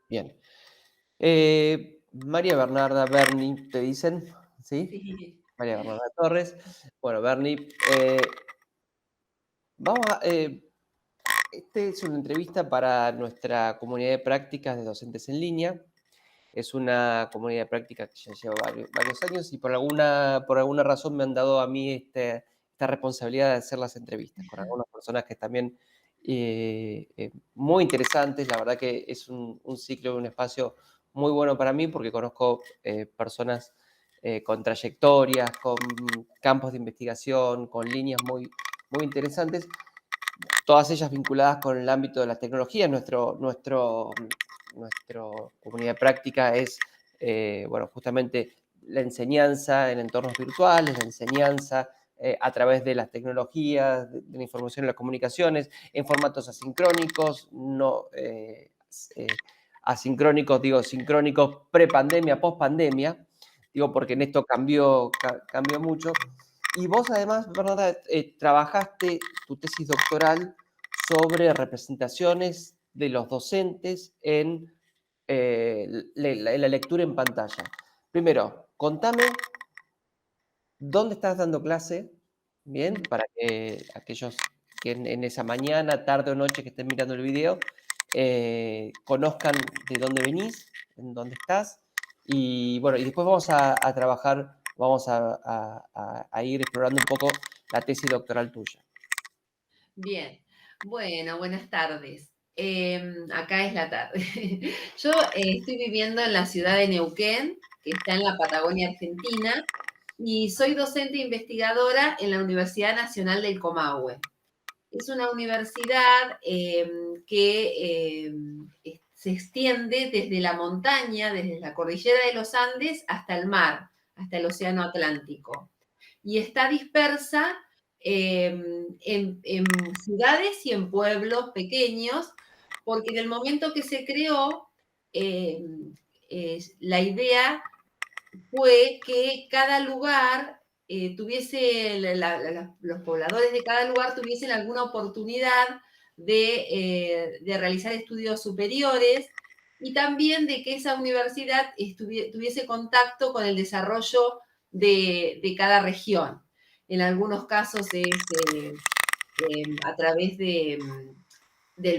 Bien. María Bernarda Berni, ¿te dicen? ¿Sí? Sí. María Bernarda Torres. Bueno, Berni, vamos a, este es una entrevista para nuestra comunidad de prácticas de docentes en línea. Es una comunidad de prácticas que ya lleva varios años y por alguna razón me han dado a mí esta responsabilidad de hacer las entrevistas con algunas personas que también muy interesantes. La verdad que es un ciclo, un espacio muy bueno para mí porque conozco personas con trayectorias, con campos de investigación, con líneas muy interesantes, todas ellas vinculadas con el ámbito de las tecnologías. Nuestro comunidad de práctica es, bueno, justamente la enseñanza en entornos virtuales, la enseñanza a través de las tecnologías, de la información y las comunicaciones, en formatos asincrónicos, no asincrónicos, digo, sincrónicos pre-pandemia, post-pandemia, digo, porque en esto cambió mucho. Y vos además, Bernarda, trabajaste tu tesis doctoral sobre representaciones de los docentes en la lectura en pantalla. Primero, contame dónde estás dando clase, bien, para que aquellos que en esa mañana, tarde o noche que estén mirando el video, conozcan de dónde venís, en dónde estás, y bueno, y después vamos a trabajar, vamos a ir explorando un poco la tesis doctoral tuya. Bien. Bueno, buenas tardes. Acá es la tarde. Yo estoy viviendo en la ciudad de Neuquén, que está en la Patagonia Argentina, y soy docente e investigadora en la Universidad Nacional del Comahue. Es una universidad que se extiende desde la montaña, desde la cordillera de los Andes, hasta el mar, hasta el Océano Atlántico. Y está dispersa en ciudades y en pueblos pequeños, porque en el momento que se creó, eh, la idea fue que cada lugar tuviese, los pobladores de cada lugar tuviesen alguna oportunidad de realizar estudios superiores y también de que esa universidad tuviese contacto con el desarrollo de cada región. En algunos casos es a través del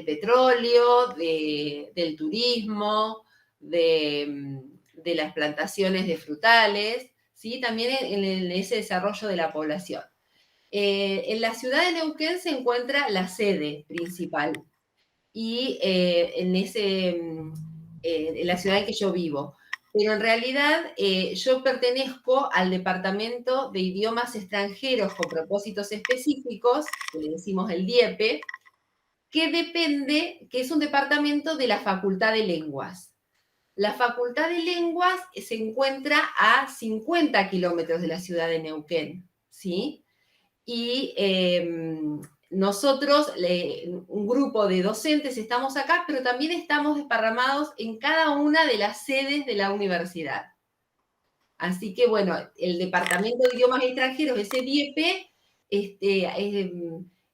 petróleo, del turismo, de las plantaciones de frutales, ¿sí? También en ese desarrollo de la población. En la ciudad de Neuquén se encuentra la sede principal y en la ciudad en que yo vivo. Pero en realidad yo pertenezco al Departamento de Idiomas Extranjeros con Propósitos Específicos, que le decimos el DIEPE, que es un departamento de la Facultad de Lenguas. La Facultad de Lenguas se encuentra a 50 kilómetros de la ciudad de Neuquén, ¿sí? Y nosotros, un grupo de docentes, estamos acá, pero también estamos desparramados en cada una de las sedes de la universidad. Así que, bueno, el Departamento de Idiomas Extranjeros, ese DIEPE,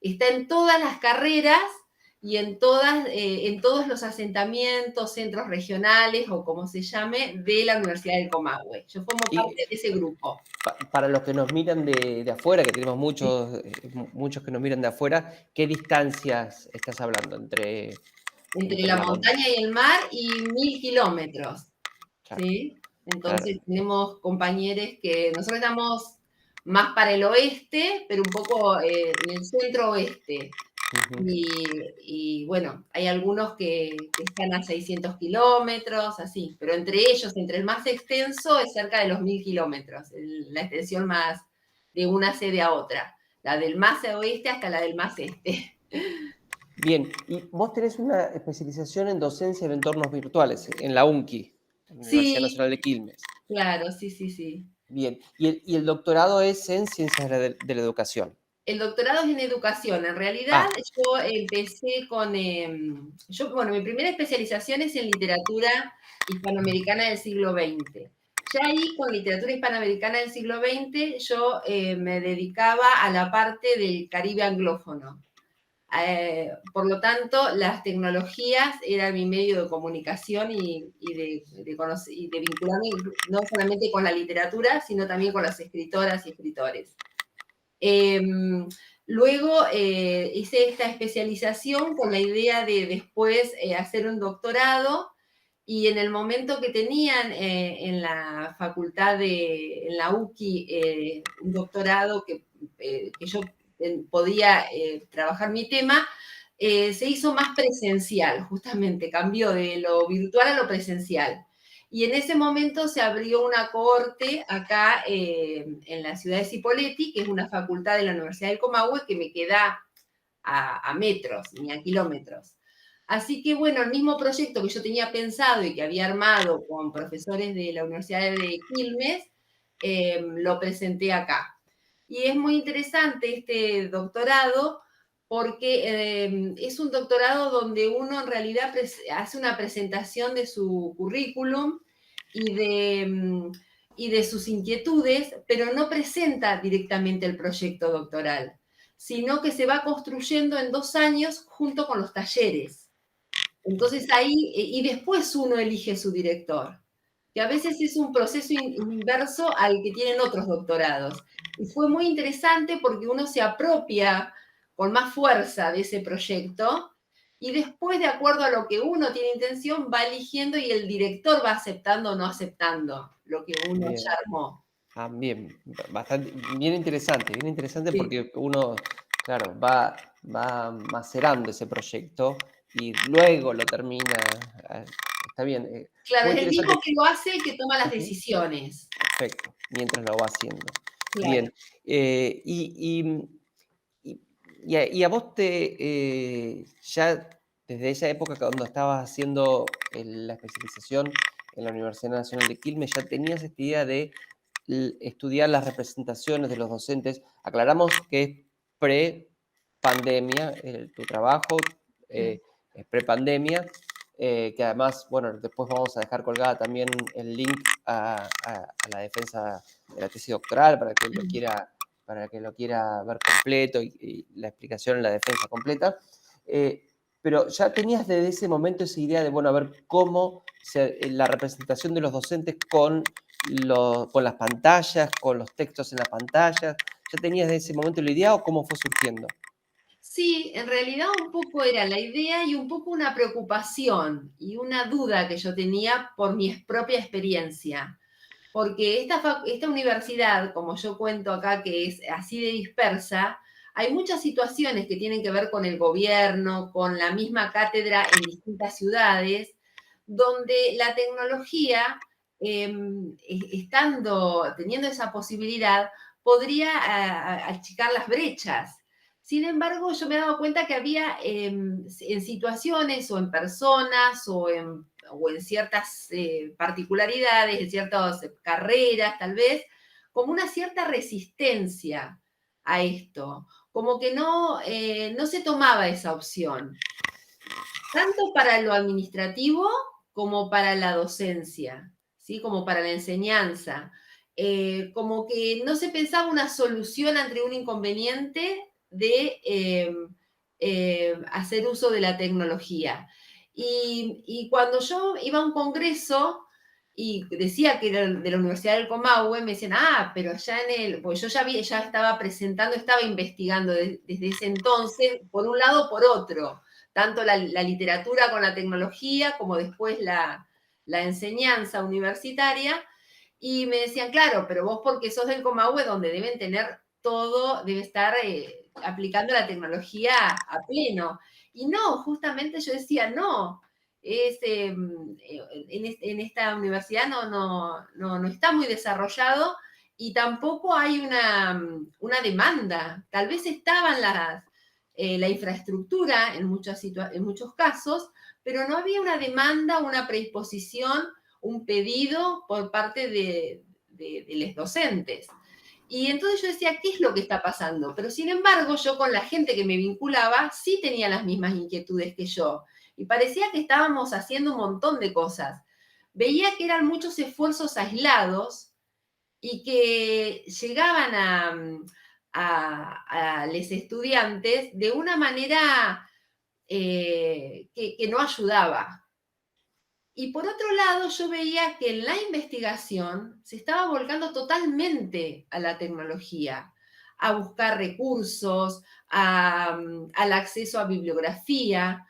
está en todas las carreras y en todos los asentamientos, centros regionales o como se llame, de la Universidad del Comahue. Yo formo parte Y de ese grupo. para los que nos miran de afuera, que tenemos muchos que nos miran de afuera, ¿qué distancias estás hablando Entre entre la la montaña? montaña y el mar y 1000 kilómetros, Claro, ¿sí? claro. Entonces tenemos compañeros que nosotros estamos más para el oeste, pero un poco en el centro oeste. Ujú. Y bueno, hay algunos que están a 600 kilómetros, así, pero entre ellos, entre el más extenso, es cerca de los 1000 kilómetros, la extensión más de una sede a otra, la del más oeste hasta la del más este. Bien, y vos tenés una especialización en docencia en entornos virtuales, en la UNCI, en la Universidad Sí, Nacional de Quilmes. claro, sí, sí, sí. Bien, y el doctorado es en ciencias de la educación. El doctorado es en educación. En realidad, Ah, yo empecé bueno, mi primera especialización es en literatura hispanoamericana del siglo XX. Ya ahí, con literatura hispanoamericana del siglo XX, yo me dedicaba a la parte del Caribe anglófono. Por lo tanto, las tecnologías eran mi medio de comunicación y de vincularme no solamente con la literatura, sino también con las escritoras y escritores. Luego hice esta especialización con la idea de después hacer un doctorado, y en el momento que tenían en la facultad en la UCI, un doctorado que yo podía trabajar mi tema, se hizo más presencial, justamente, cambió de lo virtual a lo presencial. Y en ese momento se abrió una cohorte acá en la ciudad de Cipolletti, que es una facultad de la Universidad del Comahue que me queda a metros, ni a kilómetros. Así que bueno, el mismo proyecto que yo tenía pensado y que había armado con profesores de la Universidad de Quilmes, lo presenté acá. Y es muy interesante este doctorado porque es un doctorado donde uno en realidad hace una presentación de su currículum y y de sus inquietudes, pero no presenta directamente el proyecto doctoral, sino que se va construyendo en 2 años junto con los talleres. Entonces ahí, y después uno elige su director, que a veces es un proceso inverso al que tienen otros doctorados. Y fue muy interesante porque uno se apropia con más fuerza de ese proyecto y después, de acuerdo a lo que uno tiene intención, va eligiendo y el director va aceptando o no aceptando lo que uno Bien. ya armó. Bien, bastante, bien interesante Sí. porque uno, claro, va macerando ese proyecto y luego lo termina. ah, Está bien, Claro, muy es el mismo interesante. que lo hace el que toma las Ujú, decisiones. perfecto, mientras lo va haciendo. Claro. Bien, y, y a vos ya desde esa época cuando estabas haciendo la especialización en la Universidad Nacional de Quilmes, ya tenías esta idea de estudiar las representaciones de los docentes. Aclaramos que es pre-pandemia, tu trabajo Sí. es pre-pandemia, que además, bueno, después vamos a dejar colgada también el link a la defensa de la tesis doctoral para que lo quiera ver completo y la explicación en la defensa completa. Pero ya tenías desde ese momento esa idea de, bueno, a ver cómo la representación de los docentes con las pantallas, con los textos en las pantallas. ¿Ya tenías desde ese momento la idea o cómo fue surgiendo? Sí, en realidad un poco era la idea y un poco una preocupación y una duda que yo tenía por mi propia experiencia. Porque esta universidad, como yo cuento acá, que es así de dispersa, hay muchas situaciones que tienen que ver con el gobierno, con la misma cátedra en distintas ciudades, donde la tecnología, teniendo esa posibilidad, podría achicar las brechas. Sin embargo, yo me he dado cuenta que había en situaciones o en personas o en ciertas particularidades, en ciertas carreras tal vez, como una cierta resistencia a esto, como que no se tomaba esa opción, tanto para lo administrativo como para la docencia, ¿sí? Como para la enseñanza. Como que no se pensaba una solución ante un inconveniente de hacer uso de la tecnología. Y cuando yo iba a un congreso y decía que era de la Universidad del Comahue, me decían, pero ya porque yo ya estaba presentando, estaba investigando desde ese entonces, por un lado o por otro, tanto la literatura con la tecnología como después la enseñanza universitaria, y me decían, claro, pero vos porque sos del Comahue, donde deben tener todo, debe estar aplicando la tecnología a pleno. Y no, justamente yo decía, no, en esta universidad no está muy desarrollado y tampoco hay una demanda. Tal vez estaban la infraestructura en muchos casos, pero no había una demanda, una predisposición, un pedido por parte de los docentes. Y entonces yo decía, ¿qué es lo que está pasando? Pero sin embargo, yo con la gente que me vinculaba sí tenía las mismas inquietudes que yo. Y parecía que estábamos haciendo un montón de cosas. Veía que eran muchos esfuerzos aislados y que llegaban a los estudiantes de una manera que no ayudaba. Y por otro lado, yo veía que en la investigación se estaba volcando totalmente a la tecnología, a buscar recursos, al acceso a bibliografía,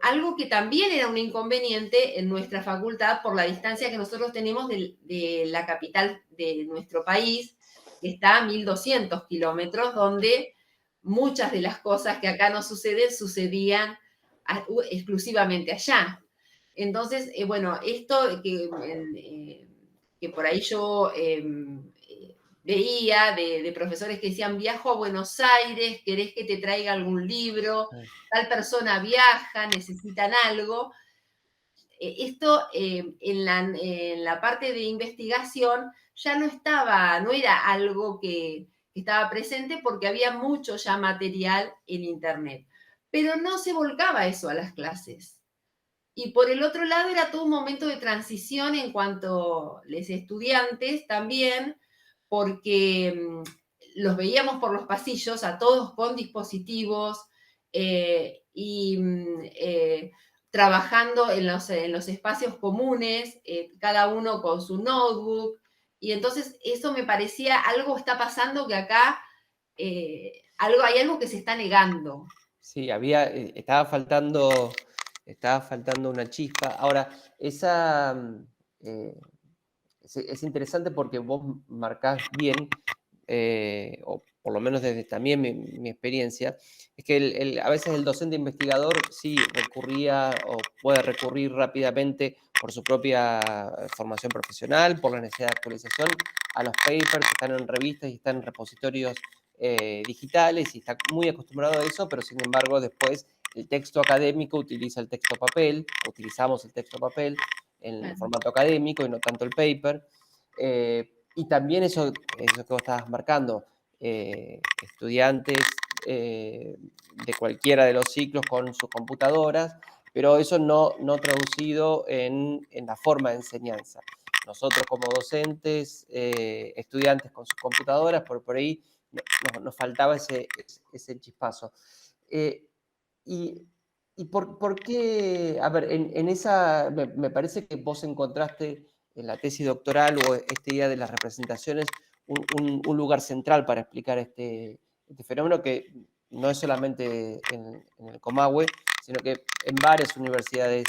algo que también era un inconveniente en nuestra facultad por la distancia que nosotros tenemos de la capital de nuestro país, que está a 1.200 kilómetros, donde muchas de las cosas que acá no suceden sucedían exclusivamente allá. Entonces, bueno, esto que por ahí yo veía de profesores que decían, viajo a Buenos Aires, querés que te traiga algún libro, tal persona viaja, necesitan algo. Esto en la parte de investigación ya no estaba, no era algo que estaba presente porque había mucho ya material en Internet. Pero no se volcaba eso a las clases. Y por el otro lado era todo un momento de transición en cuanto a los estudiantes también, porque los veíamos por los pasillos a todos con dispositivos y trabajando en los espacios comunes, cada uno con su notebook. Y entonces eso me parecía, algo está pasando que acá hay algo que se está negando. Sí, estaba faltando una chispa. Ahora, eh, es interesante porque vos marcás bien, o por lo menos desde también mi experiencia, es que a veces el docente investigador sí recurría o puede recurrir rápidamente por su propia formación profesional, por la necesidad de actualización, a los papers que están en revistas y están en repositorios digitales y está muy acostumbrado a eso, pero sin embargo después el texto académico utiliza el texto papel, utilizamos el texto papel en el formato académico y no tanto el paper. Y también eso que vos estabas marcando, estudiantes de cualquiera de los ciclos con sus computadoras, pero eso no traducido en la forma de enseñanza. Nosotros como docentes, estudiantes con sus computadoras, por ahí nos faltaba ese chispazo. Y, y por qué, a ver, en esa, me parece que vos encontraste en la tesis doctoral o esta idea de las representaciones un lugar central para explicar este fenómeno que no es solamente en el Comahue, sino que en varias universidades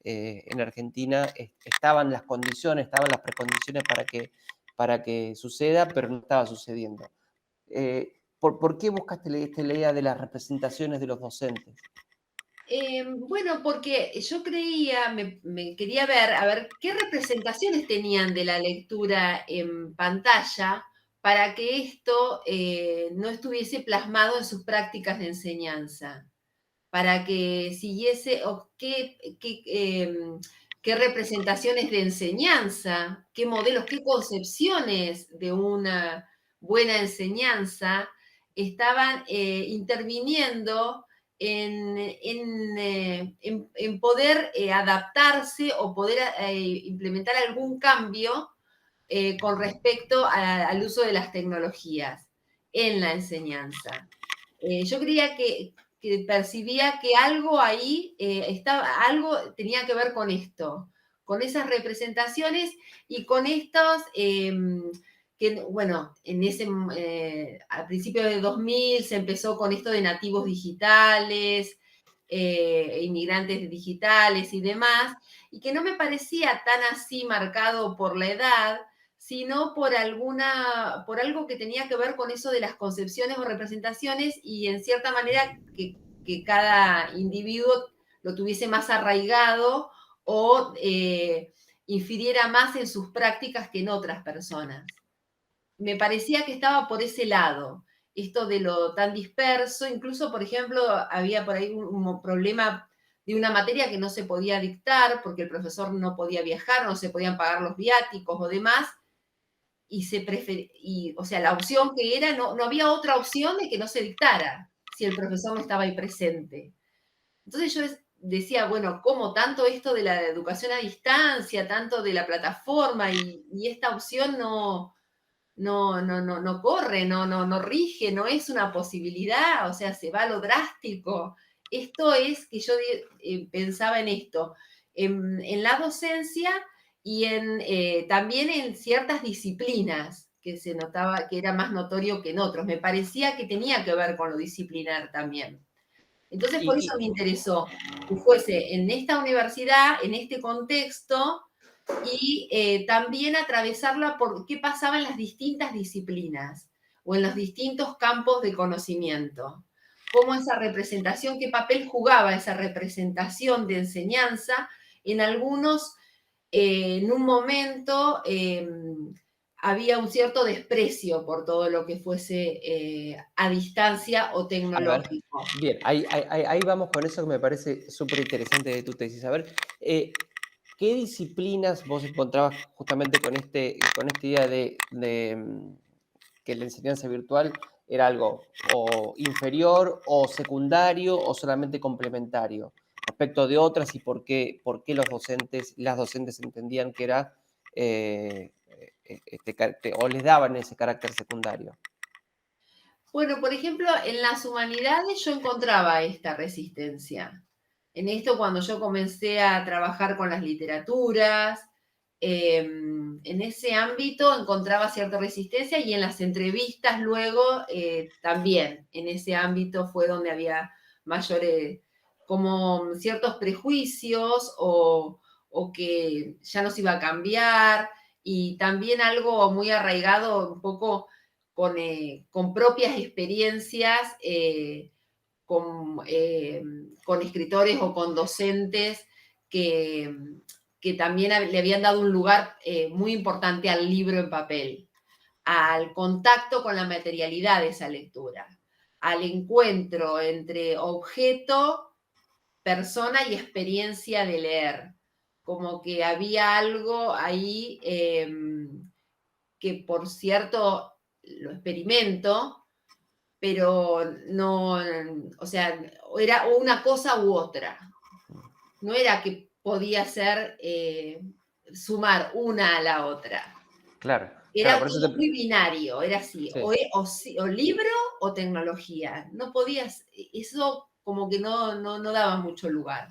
en Argentina estaban las condiciones, estaban las precondiciones para que suceda, pero no estaba sucediendo. ¿Por qué buscaste esta idea de las representaciones de los docentes? Bueno, porque yo creía, me quería ver, a ver, qué representaciones tenían de la lectura en pantalla para que esto no estuviese plasmado en sus prácticas de enseñanza, para que siguiese, o qué representaciones de enseñanza, qué modelos, qué concepciones de una buena enseñanza estaban interviniendo en poder adaptarse o poder implementar algún cambio con respecto al uso de las tecnologías en la enseñanza. Yo creía que percibía que algo ahí algo tenía que ver con esto, con esas representaciones y con estos que, bueno, a principios de 2000 se empezó con esto de nativos digitales, inmigrantes digitales y demás, y que no me parecía tan así marcado por la edad, sino por algo que tenía que ver con eso de las concepciones o representaciones y en cierta manera que cada individuo lo tuviese más arraigado o infiriera más en sus prácticas que en otras personas. Me parecía que estaba por ese lado, esto de lo tan disperso, incluso, por ejemplo, había por ahí un problema de una materia que no se podía dictar porque el profesor no podía viajar, no se podían pagar los viáticos o demás, o sea, la opción que era, no había otra opción de que no se dictara si el profesor no estaba ahí presente. Entonces yo decía, bueno, ¿cómo tanto esto de la educación a distancia, tanto de la plataforma y esta opción no corre, no rige, no es una posibilidad, o sea, se va a lo drástico. Esto es que yo pensaba en esto, en la docencia y también en ciertas disciplinas que se notaba que era más notorio que en otros. Me parecía que tenía que ver con lo disciplinar también. Entonces, por eso Y, me interesó que fuese en esta universidad, en este contexto, y también atravesarla por qué pasaba en las distintas disciplinas o en los distintos campos de conocimiento. Cómo esa representación, qué papel jugaba esa representación de enseñanza en algunos, en un momento había un cierto desprecio por todo lo que fuese a distancia o a ver, tecnológico. bien, ahí vamos con eso que me parece súper interesante de tu tesis. A ver, ¿qué disciplinas vos encontrabas justamente con esta idea que la enseñanza virtual era algo o inferior o secundario o solamente complementario respecto de otras y por qué las docentes entendían que era o les daban ese carácter secundario? Bueno, por ejemplo, en las humanidades yo encontraba esta resistencia. En esto, cuando yo comencé a trabajar con las literaturas, en ese ámbito encontraba cierta resistencia y en las entrevistas luego también, en ese ámbito fue donde había mayores, como ciertos prejuicios o que ya no se iba a cambiar y también algo muy arraigado un poco con propias experiencias, con escritores o con docentes que, que también le habían dado un lugar muy importante al libro en papel, al contacto con la materialidad de esa lectura, al encuentro entre objeto, persona y experiencia de leer. Como que había algo ahí que, por cierto, lo experimento, pero no, o sea, era una cosa u otra. No era que podía ser sumar una a la otra. Claro, claro, Era por eso todo muy binario, era así, sí. o libro o tecnología. No podías, eso como que no daba mucho lugar.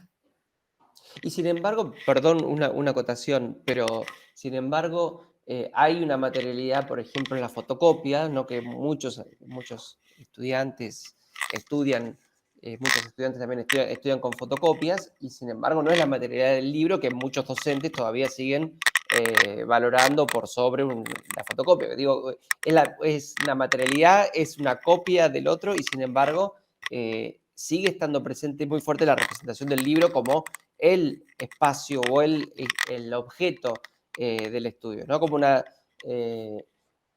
Y sin embargo, perdón, una acotación, pero sin embargo, hay una materialidad, por ejemplo, en la fotocopia, ¿no? Que muchos estudiantes estudian, muchos estudiantes también estudian con fotocopias, y sin embargo no es la materialidad del libro que muchos docentes todavía siguen valorando por sobre la fotocopia. Digo, es una materialidad, es una copia del otro, y sin embargo sigue estando presente muy fuerte la representación del libro como el espacio o el objeto del estudio, ¿no? Como eh,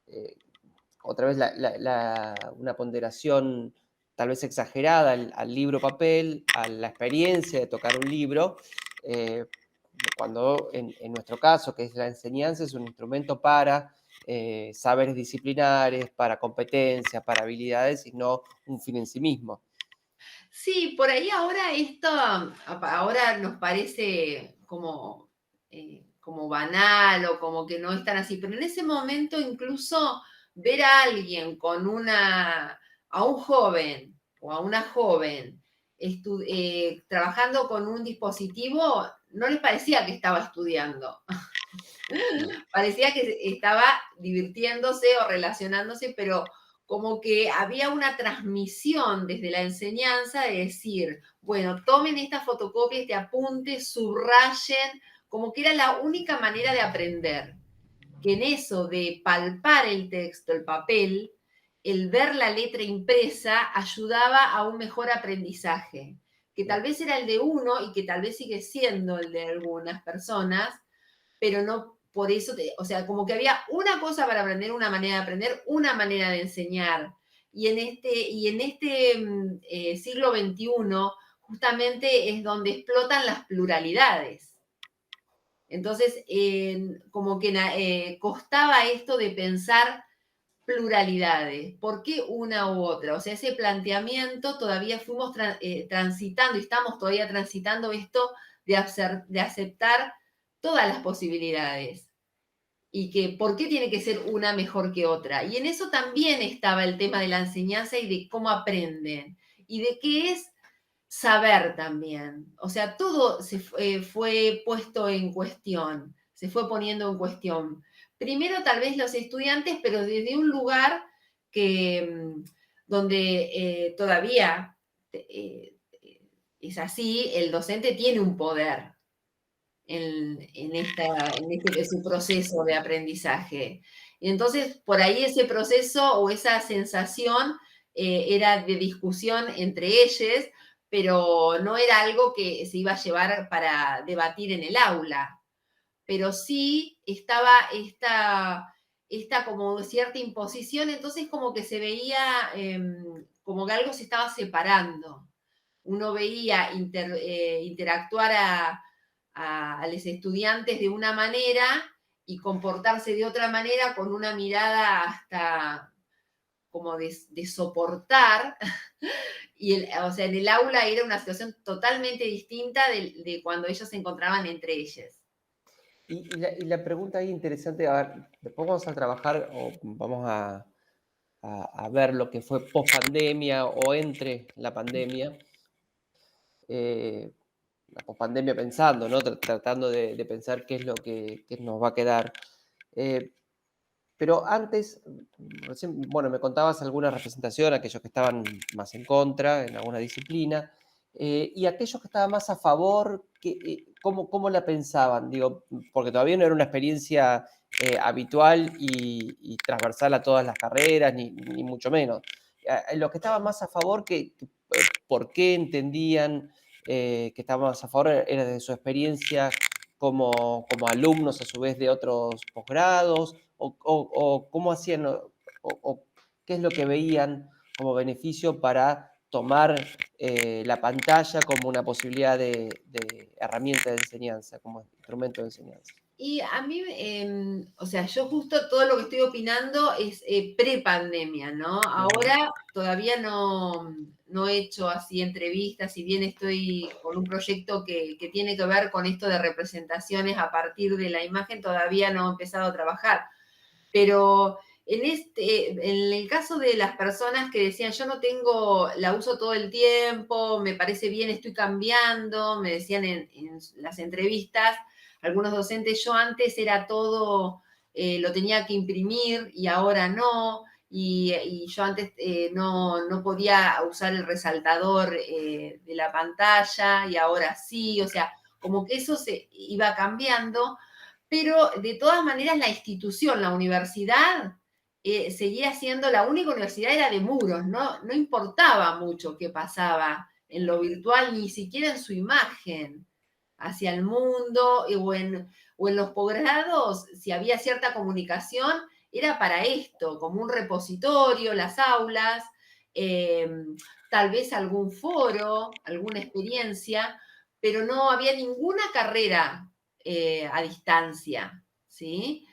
eh, otra vez una ponderación tal vez exagerada al libro papel, a la experiencia de tocar un libro, eh, cuando en nuestro caso, que es la enseñanza, es un instrumento para saberes disciplinares, para competencias, para habilidades y no un fin en sí mismo. Sí, por ahí ahora esto, ahora nos parece como banal o como que no es tan así, pero en ese momento incluso ver a alguien a un joven o a una joven trabajando con un dispositivo, no les parecía que estaba estudiando, parecía que estaba divirtiéndose o relacionándose, pero como que había una transmisión desde la enseñanza de decir, bueno, tomen esta fotocopia, este apunte, subrayen, como que era la única manera de aprender, que en eso de palpar el texto, el papel, el ver la letra impresa ayudaba a un mejor aprendizaje, que tal vez era el de uno y que tal vez sigue siendo el de algunas personas, pero no por eso, o sea, como que había una cosa para aprender, una manera de aprender, una manera de enseñar. Y en este siglo XXI justamente es donde explotan las pluralidades. Entonces, como que costaba esto de pensar pluralidades. ¿Por qué una u otra? O sea, ese planteamiento todavía fuimos transitando y estamos todavía transitando esto de aceptar todas las posibilidades. y que por qué tiene que ser una mejor que otra. Y en eso también estaba el tema de la enseñanza y de cómo aprenden y de qué es saber también. O sea, todo fue puesto en cuestión, se fue poniendo en cuestión. Primero tal vez los estudiantes, pero desde un lugar que, donde todavía eh, es así, el docente tiene un poder en su proceso de aprendizaje. Y entonces, por ahí ese proceso o esa sensación era de discusión entre ellos, pero no era algo que se iba a llevar para debatir en el aula. Pero sí estaba esta como cierta imposición, entonces como que se veía como que algo se estaba separando. Uno veía interactuar a los estudiantes de una manera y comportarse de otra manera con una mirada hasta como de soportar. Y o sea, en el aula era una situación totalmente distinta de cuando ellos se encontraban entre ellos. Y la pregunta ahí interesante, a ver, después vamos a trabajar o vamos a ver lo que fue post pandemia o entre la pandemia, la pospandemia pensando, ¿no? Tratando de pensar qué es lo que nos va a quedar. Eh, pero antes, recién, bueno, me contabas alguna representación, aquellos que estaban más en contra en alguna disciplina, y aquellos que estaban más a favor, ¿cómo la pensaban? Digo, porque todavía no era una experiencia habitual y transversal a todas las carreras, ni mucho menos. Los que estaban más a favor, ¿por qué entendían que estaban más a favor? ¿Era de su experiencia como alumnos a su vez de otros posgrados? ¿O cómo hacían o qué es lo que veían como beneficio para tomar la pantalla como una posibilidad de herramienta de enseñanza, como instrumento de enseñanza? Y a mí, o sea, yo justo todo lo que estoy opinando es pre-pandemia, ¿no? Ujú. Ahora todavía no he hecho así entrevistas, si bien estoy con un proyecto que tiene que ver con esto de representaciones a partir de la imagen, todavía no he empezado a trabajar. Pero en el caso de las personas que decían, yo no tengo, la uso todo el tiempo, me parece bien, estoy cambiando, me decían en las entrevistas, algunos docentes, yo antes era todo, lo tenía que imprimir y ahora no, y yo antes no podía usar el resaltador de la pantalla y ahora sí, o sea, como que eso se iba cambiando, pero de todas maneras la institución, la universidad, seguía siendo la única universidad, era de muros, no importaba mucho qué pasaba en lo virtual, ni siquiera en su imagen hacia el mundo, o en los posgrados, si había cierta comunicación, era para esto, como un repositorio, las aulas, eh, tal vez algún foro, alguna experiencia, pero no había ninguna carrera a distancia, ¿sí?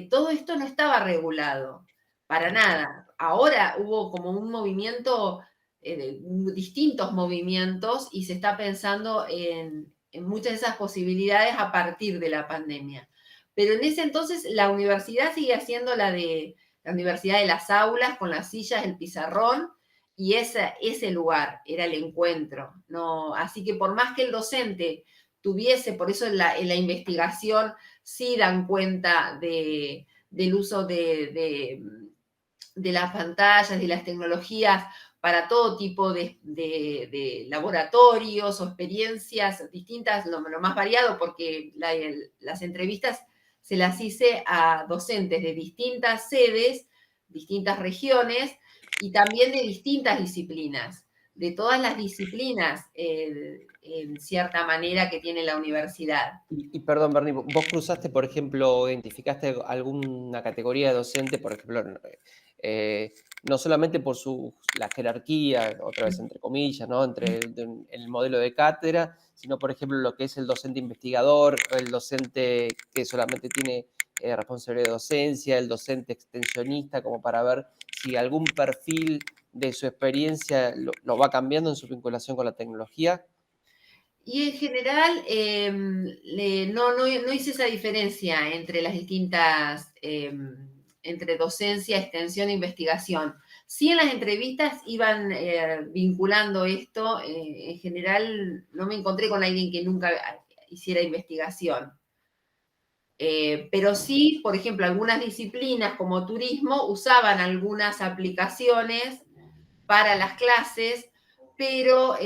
Todo esto no estaba regulado, para nada. Ahora hubo como un movimiento, distintos movimientos, y se está pensando en muchas de esas posibilidades a partir de la pandemia. Pero en ese entonces la universidad sigue siendo la universidad de las aulas, con las sillas, el pizarrón, y ese lugar era el encuentro. ¿No? Así que por más que el docente tuviese, por eso en la investigación sí dan cuenta del uso de las pantallas, de las tecnologías para todo tipo de laboratorios o experiencias distintas, lo más variado, porque las entrevistas se las hice a docentes de distintas sedes, distintas regiones y también de distintas disciplinas, de todas las disciplinas, en cierta manera, que tiene la universidad. Y perdón, Bernie, vos cruzaste, por ejemplo, identificaste alguna categoría de docente, por ejemplo, no solamente por la jerarquía, otra vez entre comillas, ¿no? Entre el modelo de cátedra, sino, por ejemplo, lo que es el docente investigador, el docente que solamente tiene responsabilidad de docencia, el docente extensionista, como para ver si algún perfil de su experiencia lo va cambiando en su vinculación con la tecnología. Y en general, no hice esa diferencia entre las distintas, entre docencia, extensión e investigación. Sí, en las entrevistas iban vinculando esto. En general, no me encontré con alguien que nunca hiciera investigación. Pero sí, por ejemplo, algunas disciplinas como turismo usaban algunas aplicaciones para las clases, pero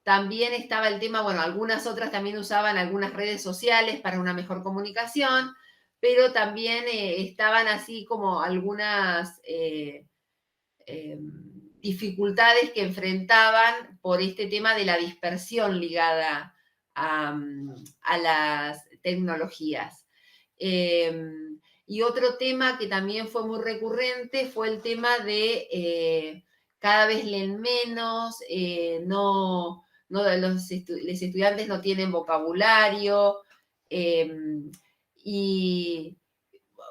también estaba el tema, bueno, algunas otras también usaban algunas redes sociales para una mejor comunicación, pero también estaban así como algunas eh, dificultades que enfrentaban por este tema de la dispersión ligada a las tecnologías. Eh, y otro tema que también fue muy recurrente fue el tema de cada vez leen menos, los estudiantes no tienen vocabulario, eh, y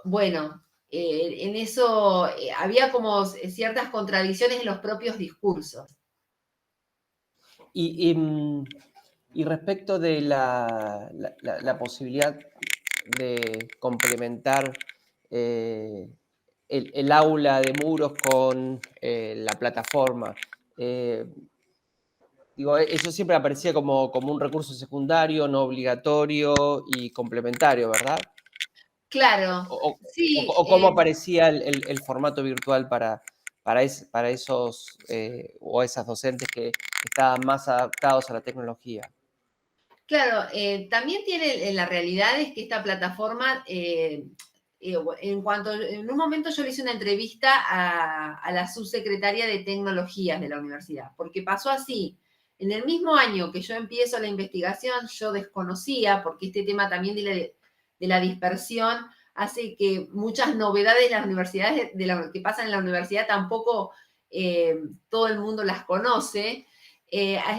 bueno, en eso había como ciertas contradicciones en los propios discursos. Y, y, mm, y respecto de la posibilidad de complementar eh, el aula de muros con la plataforma. Eh, Digo, eso siempre aparecía como un recurso secundario, no obligatorio y complementario, ¿verdad? Claro, O, sí, cómo aparecía el formato virtual para esos o esas docentes que estaban más adaptados a la tecnología. claro, también tiene la realidad es que esta plataforma, en un momento yo le hice una entrevista a la subsecretaria de Tecnologías de la universidad, porque pasó así. En el mismo año que yo empiezo la investigación, yo desconocía, porque este tema también de la dispersión hace que muchas novedades de las universidades, que pasan en la universidad, tampoco todo el mundo las conoce.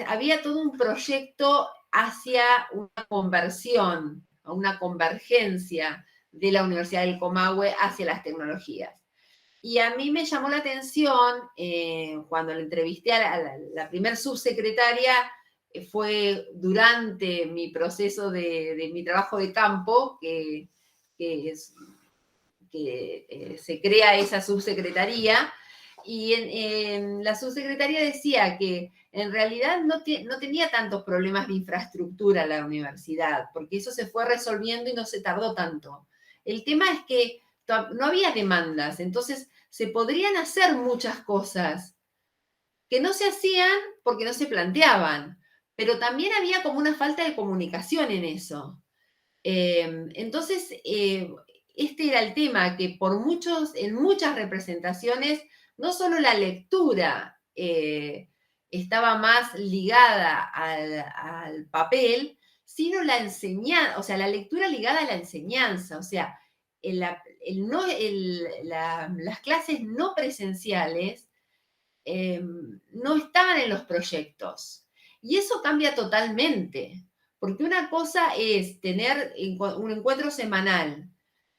Había todo un proyecto hacia una conversión, una convergencia de la Universidad del Comahue hacia las tecnologías. Y a mí me llamó la atención cuando la entrevisté a la primer subsecretaria, fue durante mi proceso de mi trabajo de campo, que, es, que se crea esa subsecretaría, y la subsecretaria decía que en realidad no tenía tantos problemas de infraestructura la universidad, porque eso se fue resolviendo y no se tardó tanto. El tema es que no había demandas, entonces se podrían hacer muchas cosas que no se hacían porque no se planteaban, pero también había como una falta de comunicación en eso. Entonces, este era el tema, que en muchas representaciones, no solo la lectura estaba más ligada al papel, sino la enseñanza, o sea, la lectura ligada a la enseñanza, o sea, las clases no presenciales no estaban en los proyectos. Y eso cambia totalmente, porque una cosa es tener un encuentro semanal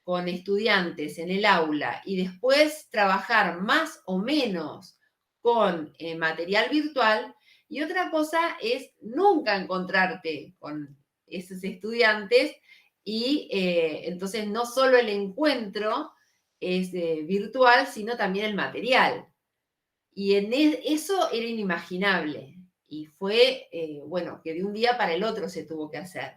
con estudiantes en el aula y después trabajar más o menos con material virtual, y otra cosa es nunca encontrarte con esos estudiantes y entonces no solo el encuentro es virtual, sino también el material. Y eso era inimaginable. Y fue, bueno, que de un día para el otro se tuvo que hacer.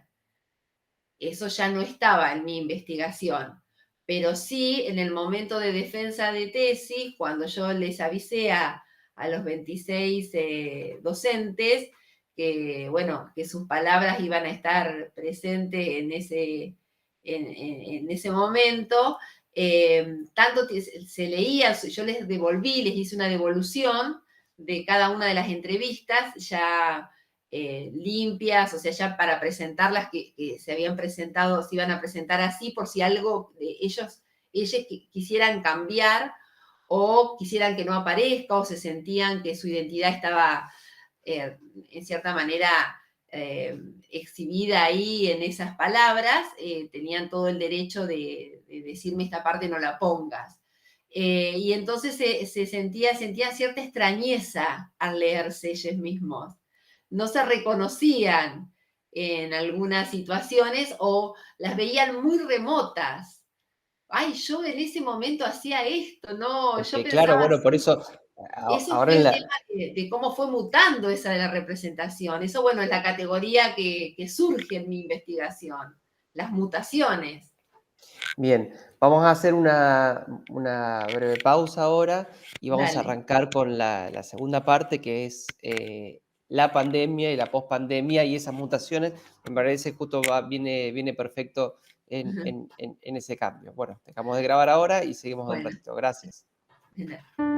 Eso ya no estaba en mi investigación. Pero sí, en el momento de defensa de tesis, cuando yo les avisé a los 26 docentes que, bueno, que sus palabras iban a estar presentes en ese momento, tanto se leía, yo les devolví, les hice una devolución de cada una de las entrevistas, ya limpias, o sea, ya para presentarlas que se habían presentado, se iban a presentar así, por si algo ellos quisieran cambiar o quisieran que no aparezca o se sentían que su identidad estaba en cierta manera exhibida ahí en esas palabras, tenían todo el derecho de decirme esta parte no la pongas. Y entonces se sentía cierta extrañeza al leerse ellos mismos. no se reconocían en algunas situaciones o las veían muy remotas. Ay, yo en ese momento hacía esto, no, Es yo que claro, pensaba bueno, por así. eso Eso ahora fue en el la... tema de cómo fue mutando esa de la representación. Eso, bueno, es la categoría que surge en mi investigación, las mutaciones. Bien, vamos a hacer una breve pausa ahora y vamos a Dale. arrancar con la segunda parte, que es la pandemia y la pospandemia y esas mutaciones. Me parece justo viene perfecto en ese cambio. Bueno, dejamos de grabar ahora y seguimos en un Bueno, ratito. Gracias. de nada.